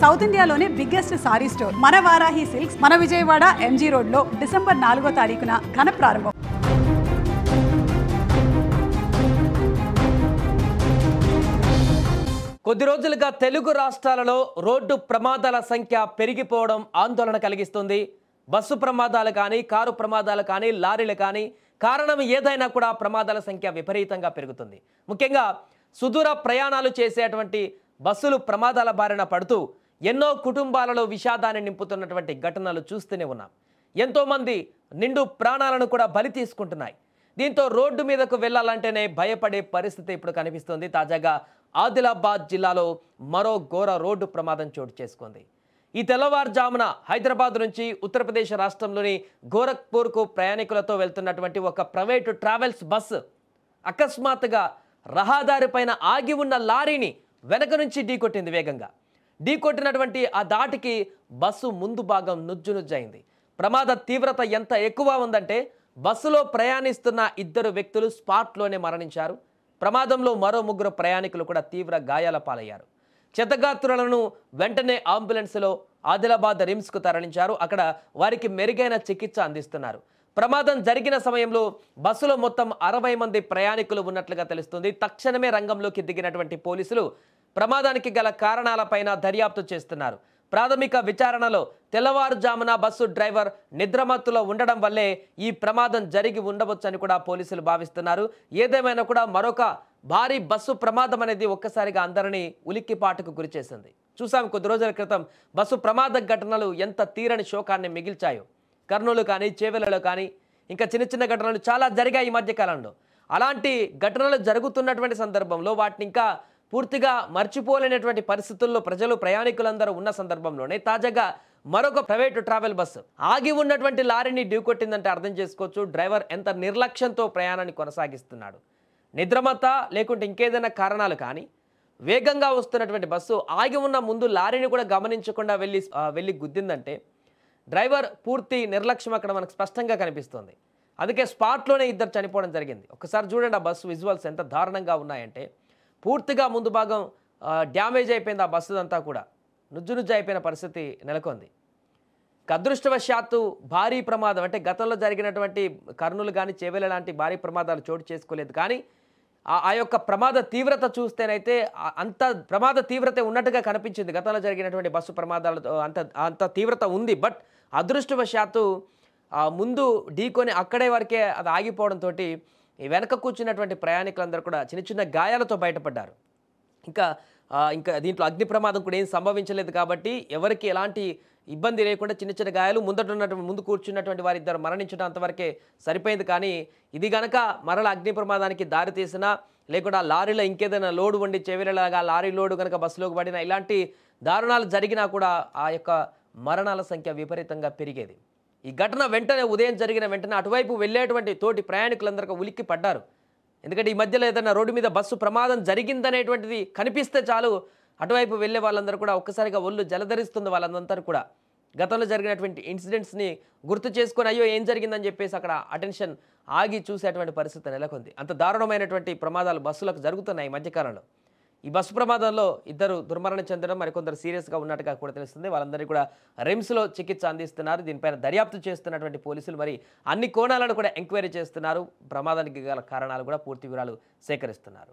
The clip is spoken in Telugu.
సౌత్ ఇండియాలోనే బిగ్గెస్ట్ సారీ స్టోర్ మన వారాహి సిల్క్స్ మన విజయవాడ ఎంజీ రోడ్ లో డిసెంబర్ 4వ తారీఖున ఘన ప్రారంభం. కొద్ది రోజులుగా తెలుగు రాష్ట్రాలలో రోడ్డు ప్రమాదాల సంఖ్య పెరిగిపోవడం ఆందోళన కలిగిస్తుంది. బస్సు ప్రమాదాలు కానీ, కారు ప్రమాదాలు కానీ, లారీలు కానీ, కారణం ఏదైనా కూడా ప్రమాదాల సంఖ్య విపరీతంగా పెరుగుతుంది. ముఖ్యంగా సుదూర ప్రయాణాలు చేసేటువంటి బస్సులు ప్రమాదాల బారిన పడుతూ ఎన్నో కుటుంబాలలో విషాదాన్ని నింపుతున్నటువంటి ఘటనలు చూస్తూనే ఉన్నాం. ఎంతోమంది నిండు ప్రాణాలను కూడా బలి తీసుకుంటున్నాయి. దీంతో రోడ్డు మీదకు వెళ్లాలంటేనే భయపడే పరిస్థితి ఇప్పుడు కనిపిస్తుంది. తాజాగా ఆదిలాబాద్ జిల్లాలో మరో ఘోర రోడ్డు ప్రమాదం చోటు చేసుకుంది. ఈ తెల్లవారుజామున హైదరాబాద్ నుంచి ఉత్తరప్రదేశ్ రాష్ట్రంలోని గోరఖ్పూర్కు ప్రయాణికులతో వెళ్తున్నటువంటి ఒక ప్రైవేటు ట్రావెల్స్ బస్సు అకస్మాత్తుగా రహదారి పైన ఆగి ఉన్న లారీని వెనక నుంచి ఢీకొట్టింది. వేగంగా ఢీకొట్టినటువంటి ఆ దాటికి బస్సు ముందు భాగం నుజ్జునుజ్జైంది. ప్రమాద తీవ్రత ఎంత ఎక్కువ ఉందంటే బస్సులో ప్రయాణిస్తున్న ఇద్దరు వ్యక్తులు స్పాట్లోనే మరణించారు. ప్రమాదంలో మరో ముగ్గురు ప్రయాణికులు కూడా తీవ్ర గాయాల పాలయ్యారు. క్షతగాత్రులను వెంటనే అంబులెన్స్లో ఆదిలాబాద్ రిమ్స్కు తరలించారు. అక్కడ వారికి మెరుగైన చికిత్స అందిస్తున్నారు. ప్రమాదం జరిగిన సమయంలో బస్సులో మొత్తం 60 మంది ప్రయాణికులు ఉన్నట్లుగా తెలుస్తుంది. తక్షణమే రంగంలోకి దిగినటువంటి పోలీసులు ప్రమాదానికి గల కారణాలపైన దర్యాప్తు చేస్తున్నారు. ప్రాథమిక విచారణలో తెల్లవారుజామున బస్సు డ్రైవర్ నిద్రమత్తులో ఉండడం వల్లే ఈ ప్రమాదం జరిగి ఉండవచ్చని కూడా పోలీసులు భావిస్తున్నారు. ఏదేమైనా కూడా మరొక భారీ బస్సు ప్రమాదం అనేది ఒక్కసారిగా అందరినీ ఉలిక్కిపాటుకు గురిచేసింది. చూసాం కొద్ది రోజుల క్రితం బస్సు ప్రమాద ఘటనలు ఎంత తీరని శోకాన్ని మిగిల్చాయో. కర్నూలు కానీ, చేవెళ్లలో కానీ, ఇంకా చిన్న చిన్న ఘటనలు చాలా జరిగాయి ఈ మధ్యకాలంలో. అలాంటి ఘటనలు జరుగుతున్నటువంటి సందర్భంలో వాటిని ఇంకా పూర్తిగా మర్చిపోలేనటువంటి పరిస్థితుల్లో ప్రజలు, ప్రయాణికులందరూ ఉన్న సందర్భంలోనే తాజాగా మరొక ప్రైవేటు ట్రావెల్ బస్సు ఆగి ఉన్నటువంటి లారీని ఢీకొట్టిందంటే అర్థం చేసుకోవచ్చు డ్రైవర్ ఎంత నిర్లక్ష్యంతో ప్రయాణాన్ని కొనసాగిస్తున్నాడు. నిద్రమత్త లేకుంటే ఇంకేదైనా కారణాలు కానీ వేగంగా వస్తున్నటువంటి బస్సు ఆగి ఉన్న ముందు లారీని కూడా గమనించకుండా వెళ్ళి గుద్దిందంటే డ్రైవర్ పూర్తి నిర్లక్ష్యం అక్కడ మనకు స్పష్టంగా కనిపిస్తుంది. అందుకే స్పాట్లోనే ఇద్దరు చనిపోవడం జరిగింది. ఒకసారి చూడండి ఆ బస్సు విజువల్స్ ఎంత దారుణంగా ఉన్నాయంటే పూర్తిగా ముందు భాగం డ్యామేజ్ అయిపోయింది. ఆ బస్సు అంతా కూడా నుజ్జు అయిపోయిన పరిస్థితి నెలకొంది. అదృష్టవశాత్తు భారీ ప్రమాదం అంటే గతంలో జరిగినటువంటి కర్నూలు కానీ, చేవెళ్ల లాంటి భారీ ప్రమాదాలు చోటు చేసుకోలేదు. కానీ ఆ యొక్క ప్రమాద తీవ్రత చూస్తేనైతే అంత ప్రమాద తీవ్రత ఉన్నట్టుగా కనిపించింది. గతంలో జరిగినటువంటి బస్సు ప్రమాదాలతో అంత తీవ్రత ఉంది. బట్ అదృష్టవశాత్తు ముందు ఢీకొని అక్కడే వరకే అది ఆగిపోవడంతో ఈ వెనక కూర్చున్నటువంటి ప్రయాణికులందరూ కూడా చిన్న చిన్న గాయాలతో బయటపడ్డారు. ఇంకా దీంట్లో అగ్ని ప్రమాదం కూడా ఏం సంభవించలేదు కాబట్టి ఎవరికి ఎలాంటి ఇబ్బంది లేకుండా చిన్న చిన్న గాయాలు ముందు కూర్చున్నటువంటి వారిద్దరు మరణించడం అంతవరకే సరిపోయింది. కానీ ఇది గనక మరల అగ్ని ప్రమాదానికి దారి తీసినా లేకుండా లారీలో ఇంకేదైనా లోడు వండి చెవిలలాగా లారీ లోడు కనుక బస్సులోకి పడినా ఇలాంటి దారుణాలు జరిగినా కూడా ఆ యొక్క మరణాల సంఖ్య విపరీతంగా పెరిగేది. ఈ ఘటన వెంటనే ఉదయం జరిగిన వెంటనే అటువైపు వెళ్ళేటువంటి తోటి ప్రయాణికులందరూ ఉలిక్కి పడ్డారు. ఎందుకంటే ఈ మధ్యలో ఏదైనా రోడ్డు మీద బస్సు ప్రమాదం జరిగిందనేటువంటిది కనిపిస్తే చాలు అటువైపు వెళ్ళే వాళ్ళందరూ కూడా ఒక్కసారిగా ఒళ్ళు జలధరిస్తుంది. వాళ్ళందరూ కూడా గతంలో జరిగినటువంటి ఇన్సిడెంట్స్ని గుర్తు చేసుకొని అయ్యో ఏం జరిగిందని చెప్పేసి అక్కడ అటెన్షన్ ఆగి చూసేటువంటి పరిస్థితి నెలకొంది. అంత దారుణమైనటువంటి ప్రమాదాలు బస్సులకు జరుగుతున్నాయి ఈ మధ్యకాలంలో. ఈ బస్సు ప్రమాదంలో ఇద్దరు దుర్మరణం చెందడం, మరికొందరు సీరియస్గా ఉన్నట్టుగా కూడా తెలుస్తుంది. వాళ్ళందరికీ కూడా రిమ్స్లో చికిత్స అందిస్తున్నారు. దీనిపైన దర్యాప్తు చేస్తున్నటువంటి పోలీసులు మరి అన్ని కోణాలను కూడా ఎంక్వైరీ చేస్తున్నారు. ప్రమాదానికి గల కారణాలు కూడా పూర్తి వివరాలు సేకరిస్తున్నారు.